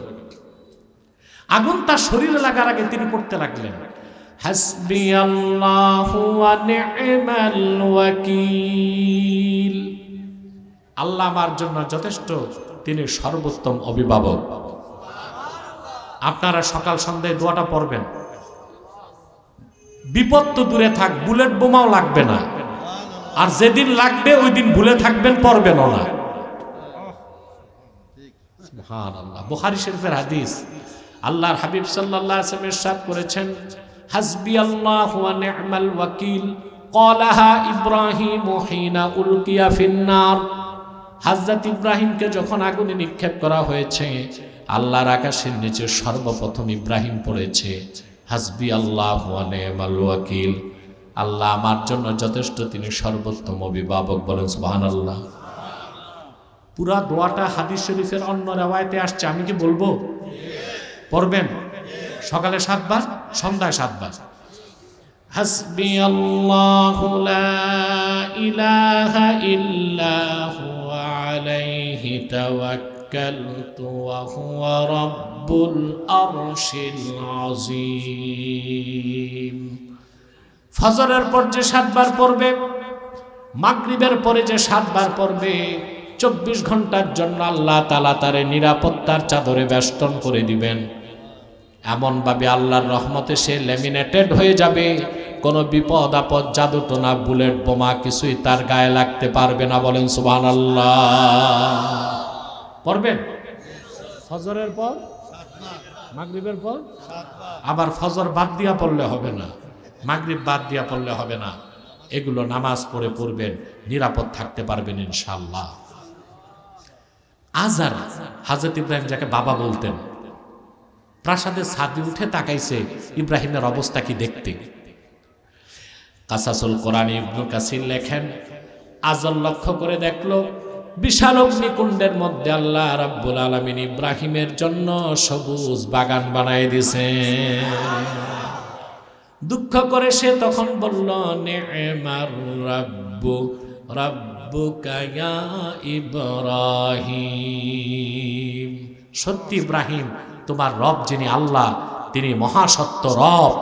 আগুন তার শরীরে লাগার আগে তিনি পড়তে লাগলেন, হাসবিয়াল্লাহু ওয়া নি'মাল ওয়াকিল। আল্লাহ আমার জন্য যথেষ্ট, তিনি সর্বোত্তম অভিভাবক। আপনারা সকাল সন্ধ্যায় দোয়াটা পড়বেন। বিপদ তো দূরে থাক, বুলেট বোমাও লাগবে না, আর যেদিন লাগবে ওই দিন ভুলে থাকবেন, পড়বেনও না। সুবহানাল্লাহ। বুখারী শরীফের হাদিস। আল্লাহর হাবিব সাল্লাল্লাহু আলাইহি ওয়াসাল্লাম ইরশাদ করেছেন, হাসবিয়াল্লাহু ওয়া নি'মাল ওয়াকিল ক্বালাহা ইব্রাহিম হিনা উলকিয়া ফিন্নার। হযরত ইব্রাহিমকে যখন আগুনে নিক্ষেপ করা হয়েছে, আল্লাহর আকাশের নিচে সর্বপ্রথম ইব্রাহিম পড়েছে হাসবিয়াল্লাহু ওয়া নি'মাল ওয়াকিল, আল্লাহ আমার জন্য যথেষ্ট, তিনি সর্বোত্তম অভিভাবক। বলেন সুবহানাল্লাহ। পুরা দোয়াটা হাদিস শরীফের অন্য রিওয়ায়াতে আসছে, আমি কি বলবো? পড়বেন। সকালে 7 বার, সন্ধ্যায় 7 বার। হাসবিয়াল্লাহু লা ইলাহা ইল্লা হুয়া আলাইহি তাওয়াক্কালতু ওয়া হুয়া রাব্বুল আরশিল আযীম। ফজরের পর যে 7 বার পড়বে, মাগরিবের পরে যে 7 বার পড়বে, 24 ঘন্টার জন্য আল্লাহ তাআলা তারে নিরাপত্তার চাদরে বেষ্টন করে দিবেন। এমনভাবে আল্লাহর রহমতে সে ল্যামিনেটেড হয়ে যাবে, কোনো বিপদ আপদ, জাদুটোনা, বুলেট, বোমা কিছুই তার গায়ে লাগতে পারবে না। বলেন সুবহানাল্লাহ। পড়বেন ফজরের পর, মাগরিবের পর, আবার ফজর বাদ দিয়া পড়লে হবে না, মাগরিব বাদ দিয়া পড়লে হবে না। এগুলো নামাজ পড়ে পড়বেন, নিরাপদ থাকতে পারবেন ইনশাআল্লাহ। আজার, হযরত ইব্রাহিম যাকে বাবা বলতেন, প্রাসাদের ছাদে উঠে তাকাইছে ইব্রাহিমের অবস্থা কি দেখতে। কাসাসুল কোরআন ইবনে কাসির লেখেন, আজার লক্ষ্য করে দেখলো বিশাল অগ্নিকুণ্ডের মধ্যে আল্লাহ রাব্বুল আলামিন ইব্রাহিমের জন্য সবুজ বাগান বানায় দিয়েছে। দুঃখ করে সে তখন বলল, নি'মার রাব্বু রাব্বুকা ইয়া ইব্রাহিম। সত্যি ইব্রাহিম, তোমার রব যিনি আল্লাহ, তিনি মহাসত্য রব,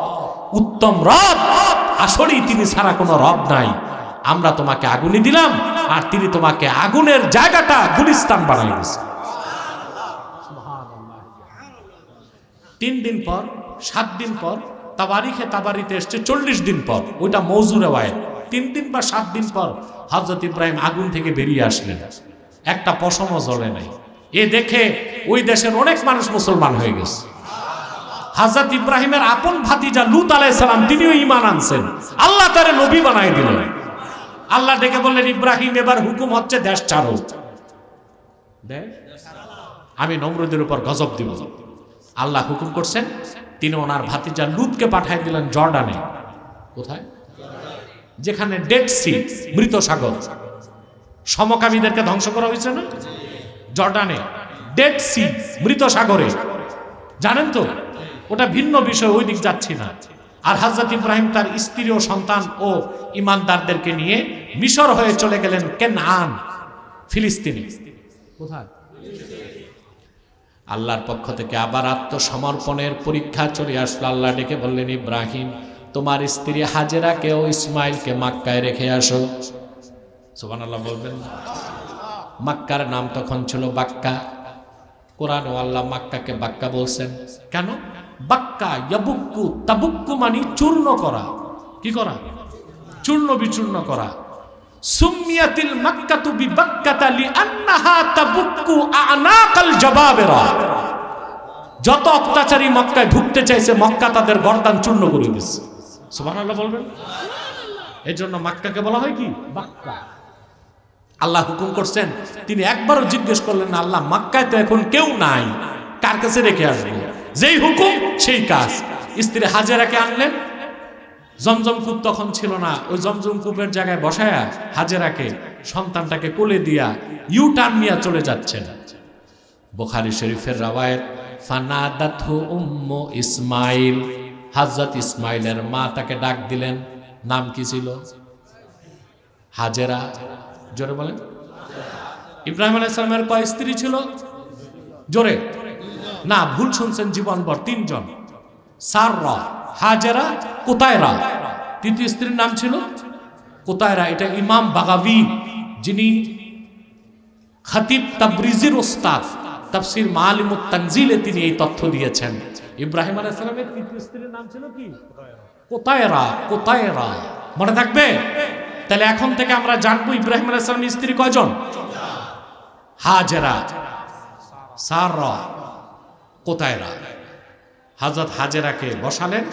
উত্তম রব। আসলেই তিনি ছাড়া কোনো রব নাই। আমরা তোমাকে আগুনে দিলাম, আর তিনি তোমাকে আগুনের জায়গাটা গুলিস্তান বানাই দিয়েছে। 3 দিন পর, 7 দিন পর, তাবারিতে এসছে 40 দিন পর, ওইটা মওজু রিওয়ায়াত। 3 দিন বা 7 দিন পর হযরত ইব্রাহিম আগুন থেকে বেরিয়ে আসলেন, একটা পশমও জ্বলে নাই। এ দেখে ওই দেশের অনেক মানুষ মুসলমান হয়ে গেছে। হযরত ইব্রাহিমের আপন ভাতিজা লূত আলাইহিস সালাম, তিনিও ঈমান আনছেন, আল্লাহ তারে নবী বানায় দিলেন। আল্লাহ ডেকে বললেন, ইব্রাহিম এবার হুকুম হচ্ছে দেশ ছাড়ো, আমি নমরুদের উপর গজব দিব। আল্লাহ হুকুম করছেন, তিনি ওনার ভাতিজা লূতকে পাঠিয়ে দিলেন জর্ডানে। কোথায়? যেখানে ডেড সি, মৃত সাগর, সমকামীদেরকে ধ্বংস করা হয়েছে না, জর্ডানে ডেড সি, মৃত সাগরে। জানেন তো, ওটা ভিন্ন বিষয়, ওই দিক যাচ্ছি না। আর হযরত ইব্রাহিম তার স্ত্রী ও সন্তান ও ইমানদারদেরকে নিয়ে মিশর হয়ে চলে গেলেন কেনআন, ফিলিস্তিনে। কোথায়? আল্লাহর পক্ষ থেকে আবার আত্মসমর্পণের পরীক্ষা চলে আসলো। আল্লাহ ডেকে বললেন, ইব্রাহিম, তোমার স্ত্রী হাজেরাকেও ইসমাইলকে মক্কায় রেখে আসো। সুবহানাল্লাহ বলবেন। মক্কার নাম তখন ছিল বাক্কা। কোরআন ও আল্লাহ মক্কাকে বাক্কা বলছেন কেন? বাক্কা ইয়াবুক্কু, তাবুক্কু মানে চূর্ণ করা। কি করা? চূর্ণ বিচূর্ণ করা। সুম্মিয়াতিল মাক্কাতু বিবাক্কাতা লিআন্নাহা তাবুক্কু আনাকাল জাবাবিরা। যত অত্যাচারী মক্কায় ঢুকতে চাইছে, মক্কা তাদের গর্দান চূর্ণ করে দিয়েছে। সুবহানাল্লাহ বলবেন। এই জন্য মক্কাকে বলা হয় কি? বাক্কা। আল্লাহ হুকুম করছেন, তিনি একবারও জিজ্ঞেস করলেন না, আল্লাহ মক্কায় তো এখন কেউ নাই, কার কাছে রেখে আসবো? যেই হুকুম সেই কাজ। স্ত্রী হাজেরাকে আনলেন, জমজম কূপ তখন ছিল না, ওই জমজম কূপের জায়গায় বসায়া হাজেরাকে, সন্তানটাকে কোলে দিয়া ইউ টার্ন নিয়ে চলে যাচ্ছেন। বুখারী শরীফের রাওয়ায়াত, ফানাদাতহু উম্মু ইসমাইল, হযরত ইসমাইলের মা তাকে ডাক দিলেন। নাম কি ছিল? হাজেরা। জোরে বলেন। ইব্রাহিম আলাইহিস সালামের কয় স্ত্রী ছিল? জোরে না, ভুল শুনছেন, জীবনভর 3 জন। সাররা, হাজেরা, কুতায়রা। তৃতীয় স্ত্রীর নাম ছিল কুতায়রা। এটা ইমাম বাগাবী, যিনি খতিব তাবরিজির ওস্তাদ, তাফসীর মাআলিমুত তানজিলে তিনি এই তথ্য দিয়েছেন। ইব্রাহিম আলাইহিস সালামের তৃতীয় স্ত্রীর নাম ছিল কি? কুতায়রা। কুতায়রা মনে থাকবে? তাহলে এখন থেকে আমরা জানবো ইব্রাহিম আলাইহিস সালামের স্ত্রী কয়জন? হাজেরা, সাররা, কুতায়রা। হযরত হাজেরাকে বসালেন,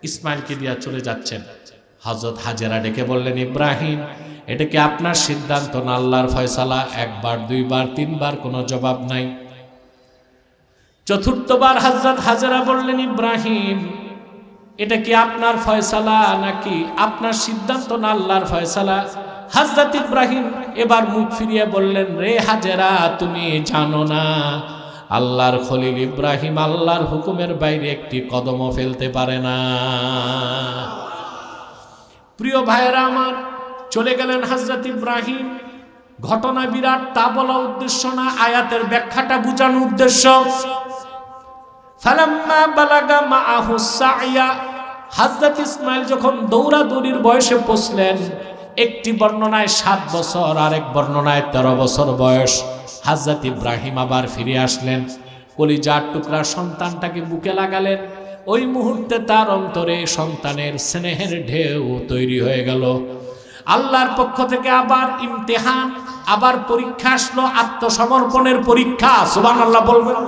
ইসমাইলকে দিয়া চলে যাচ্ছেন। হযরত হাজেরা ডেকে বললেন, ইব্রাহিম, এটা কি আপনার সিদ্ধান্ত না আল্লাহর ফয়সালা? একবার, দুইবার, তিনবার কোনো জবাব নাই। চতুর্থবার হযরত হাজেরা বললেন, ইব্রাহিম, এটা কি আপনার ফয়সালা নাকি আপনার সিদ্ধান্ত না আল্লাহর ফয়সালা? হযরত ইব্রাহিম এবার মুখ ফিরিয়ে বললেন, রে হাজেরা, তুমি জানো না আল্লাহর খলিল ইব্রাহিম আল্লাহর হুকুমের বাইরে একটি কদমও ফেলতে পারে না। প্রিয় ভাইয়েরা আমার, চলে গেলেন হযরত ইব্রাহিম। ঘটনা বিরাট, তা বলা উদ্দেশ্য না, আয়াতের ব্যাখ্যাটা বোঝানো উদ্দেশ্য। ফালাম্মা বালাগা মাআহু সাইয়া, হযরত ইসমাইল যখন দৌড়াদৌড়ির বয়সে পৌঁছলেন, একটি বর্ণনায় 7 বছর, আরেক বর্ণনায় 13 বছর বয়স, হযরত ইব্রাহিম আবার ফিরে আসলেন। কলিজার টুকরা সন্তানটাকে বুকে লাগালেন। ওই মুহূর্তে তার অন্তরে সন্তানের স্নেহের ঢেউ তৈরি হয়ে গেল। আল্লাহর পক্ষ থেকে আবার ইমতিহান, আবার পরীক্ষা আসলো, আত্মসমর্পণের পরীক্ষা। সুবহানাল্লাহ বলবেন।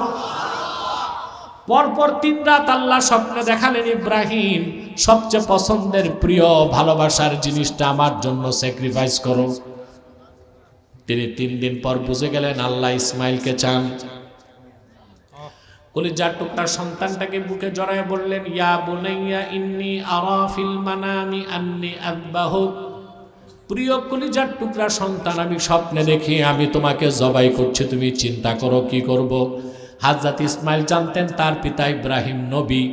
পরপর 3 রাত আল্লাহ স্বপ্নে দেখালেন, ইব্রাহিম, সবচেয়ে পছন্দের প্রিয় ভালোবাসার জিনিসটা আমার জন্য স্যাক্রিফাইস করো। তিনি 3 দিন পর বুঝে গেলেন আল্লাহ ইসমাইলকে চান। কলিজার টুকরা সন্তানটাকে বুকে জড়ায় বললেন, ইয়া বুনাইয়া ইন্নী আরা ফিল মানামি আন্নী আযবাহুক, প্রিয় কলিজার টুকরা সন্তান, আমি স্বপ্নে দেখি আমি তোমাকে জবাই করছি, তুমি চিন্তা করো কি করব। হযরত ইসমাইল জানতেন তার পিতা ইব্রাহিম নবী,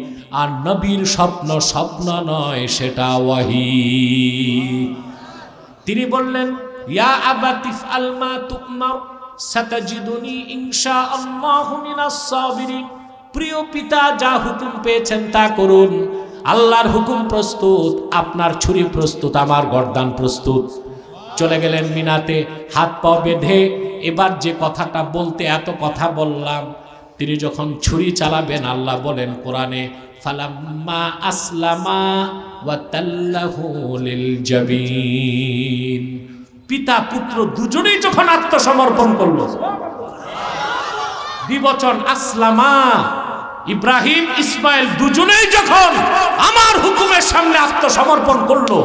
আর নবীর স্বপ্ন স্বপ্ন নয়, সেটা ওয়াহী। তিনি বললেন, ইয়া আবাতি ইফআল মা তু'মার সাতাজিদুনি ইনশাআল্লাহু মিনাস সাবিরিন, প্রিয় পিতা, যা হুকুম পেয়েছেন তা করুন। আল্লাহর হুকুম প্রস্তুত, আপনার ছুরি প্রস্তুত, আমার গর্দান প্রস্তুত। চলে গেলেন মিনাতে, হাত পা বেঁধে। এবার যে কথাটা বলতে এত কথা বললাম, তিনি যখন ছুরি চালাবেন, আল্লাহ বলেন কোরআনে, ফালাম্মা আসলামা ওয়া তাল্লাহু লিল জাবিন, পিতা পুত্র দুজনেই যখন আত্মসমর্পণ করলো, দ্বিবচন আসলামা, ইব্রাহিম ইসমাইল দুজনেই যখন আমার হুকুমের সামনে আত্মসমর্পণ করলো,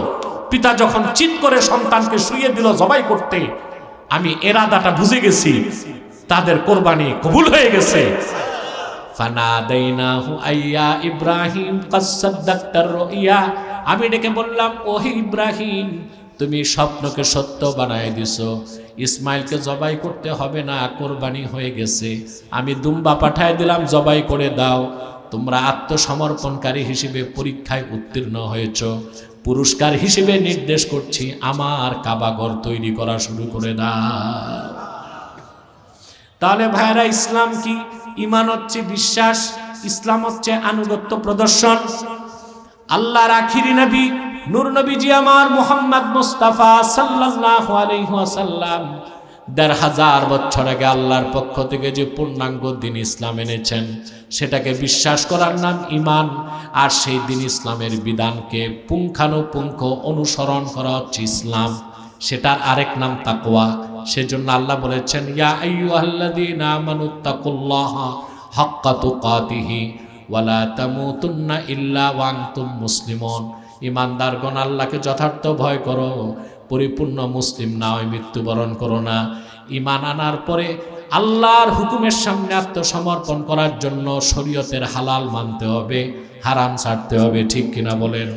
পিতা যখন চিৎ করে সন্তানকে শুইয়ে দিল জবাই করতে, আমি এরাদাটা বুঝে গেছি, তাদের কোরবানি কবুল হয়ে গেছে। ফানাদাইনাহু আইয়া ইব্রাহিম কাদ সাদ্দাকতার রুইয়া, আমি ডেকে বললাম, ওহে ইব্রাহিম, তুমি স্বপ্নকে সত্য বানায় দিছো, ইসমাইলকে জবাই করতে হবে না, কোরবানি হয়ে গেছে, আমি দুম্বা পাঠায় দিলাম, জবাই করে দাও। তোমরা আত্মসমর্পণকারী হিসেবে পরীক্ষায় উত্তীর্ণ হয়েছ, পুরস্কার হিসেবে নির্দেশ করছি আমার কাবাঘর তৈরি করা শুরু করে দাও। তাহলে ভাইরা, ইসলাম কি? ঈমান হচ্ছে বিশ্বাস, ইসলাম হচ্ছে আনুগত্য প্রদর্শন। আল্লাহর আখিরি নবী নূর নবীজি আমার মুহাম্মদ মুস্তাফা সাল্লাল্লাহু আলাইহি ওয়াসাল্লাম ১৫০০ বছর আগে আল্লাহর পক্ষ থেকে যে পূর্ণাঙ্গ দিন ইসলাম এনেছেন, সেটাকে বিশ্বাস করার নাম ঈমান। আর সেই দিন ইসলামের বিধানকে পুঙ্খানুপুঙ্খ অনুসরণ করা হচ্ছে ইসলাম, সেটার আরেক নাম তাকওয়া। সেজন্য আল্লাহ বলেছেন, ইয়া আইয়ুহাল্লাযীনা আমানুত্তাকুল্লাহা হাক্কা তুকাতিহি ওয়া লা তামুতুন্না ইল্লা ওয়া আনতুম মুসলিমুন, ঈমানদারগণ আল্লাহকে যথার্থ ভয় করো, পরিপূর্ণ মুসলিম না হয় মৃত্যুবরণ করো না। ঈমান আনার পরে আল্লাহর হুকুমের সামনে আত্মসমর্পণ করার জন্য শরীয়তের হালাল মানতে হবে, হারাম ছাড়তে হবে। ঠিক কিনা বলেন?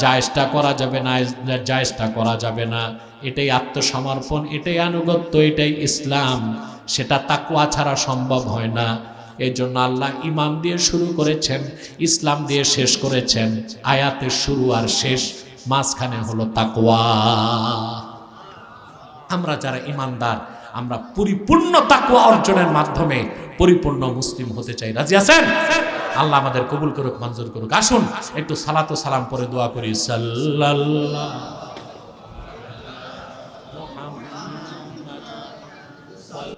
জায়েজটা করা যাবে না, জায়েজটা করা যাবে না। এটাই আত্মসমর্পণ, এটাই আনুগত্য, এটাই ইসলাম। সেটা তাকওয়া ছাড়া সম্ভব হয় না। এই জন্য আল্লাহ ঈমান দিয়ে শুরু করেছেন, ইসলাম দিয়ে শেষ করেছেন। আয়াতের শুরু আর শেষ, মাঝখানে হলো তাকওয়া। আমরা যারা ঈমানদার, আমরা পরিপূর্ণ তাকওয়া অর্জনের মাধ্যমে পরিপূর্ণ মুসলিম হতে চাই। রাজি আছেন? আল্লাহ আমাদের কবুল করুক, মঞ্জুর করুক। আসুন একটু সালাত ও সালাম পরে দোয়া করি। সাল্লাল্লাহু